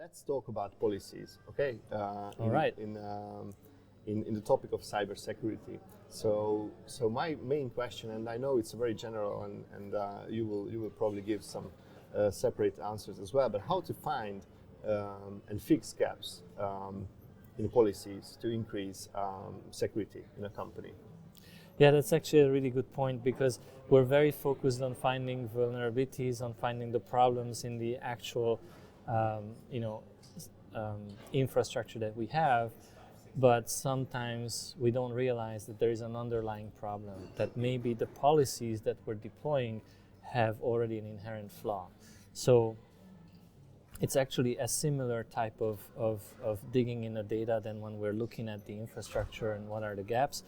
let's talk about policies, okay? All right. In the topic of cybersecurity. So my main question, and I know it's very general, and you will probably give some separate answers as well. But how to find and fix gaps in policies to increase security in a company? Yeah, that's actually a really good point, because we're very focused on finding vulnerabilities, on finding the problems in the actual, infrastructure that we have. But sometimes we don't realize that there is an underlying problem, that maybe the policies that we're deploying have already an inherent flaw. So it's actually a similar type of digging in the data than when we're looking at the infrastructure and what are the gaps.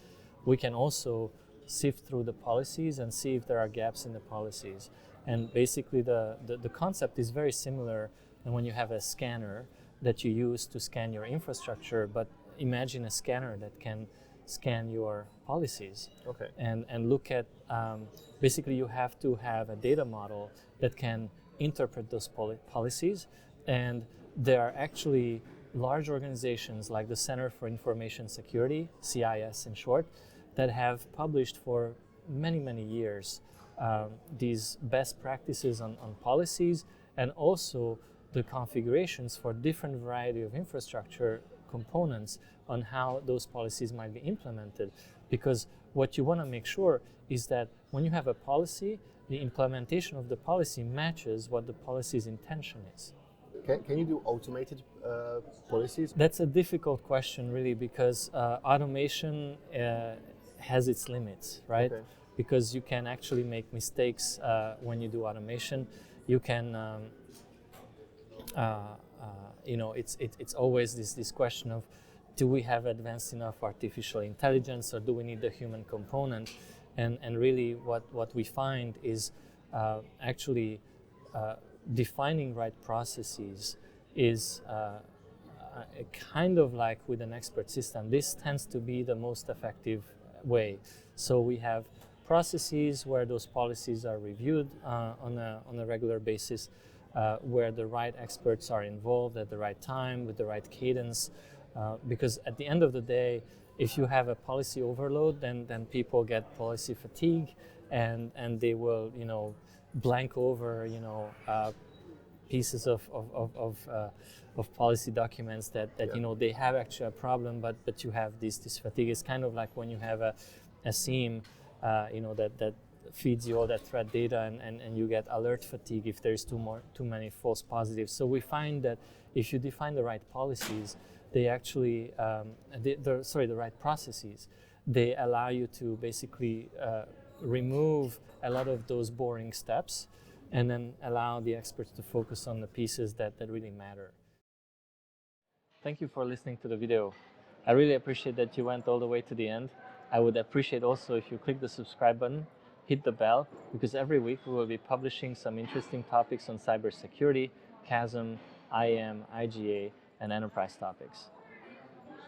We can also sift through the policies and see if there are gaps in the policies. And basically the concept is very similar than when you have a scanner that you use to scan your infrastructure, but imagine a scanner that can scan your policies. Okay. And look at, basically you have to have a data model that can interpret those policies. And there are actually large organizations like the Center for Information Security, CIS in short, that have published for many, many years these best practices on policies, and also the configurations for different variety of infrastructure components on how those policies might be implemented. Because what you want to make sure is that when you have a policy, the implementation of the policy matches what the policy's intention is. Can you do automated policies? That's a difficult question, really, because automation has its limits, right? Okay. Because you can actually make mistakes when you do automation. You can, it's always this question of, do we have advanced enough artificial intelligence, or do we need the human component? And really what we find is actually defining right processes is kind of like with an expert system. This tends to be the most effective way. So we have processes where those policies are reviewed on a regular basis, where the right experts are involved at the right time with the right cadence. Because at the end of the day, if you have a policy overload, then people get policy fatigue, and they will blank over pieces of policy documents that they have actually a problem, but you have this fatigue. It's kind of like when you have a SIEM that feeds you all that threat data, and you get alert fatigue if there's too many false positives. So we find that if you define the right policies, they actually the right processes, they allow you to basically remove a lot of those boring steps, and then allow the experts to focus on the pieces that really matter. Thank you for listening to the video. I really appreciate that you went all the way to the end. I would appreciate also if you click the subscribe button, hit the bell, because every week we will be publishing some interesting topics on cybersecurity, CASM, IAM, IGA, and enterprise topics.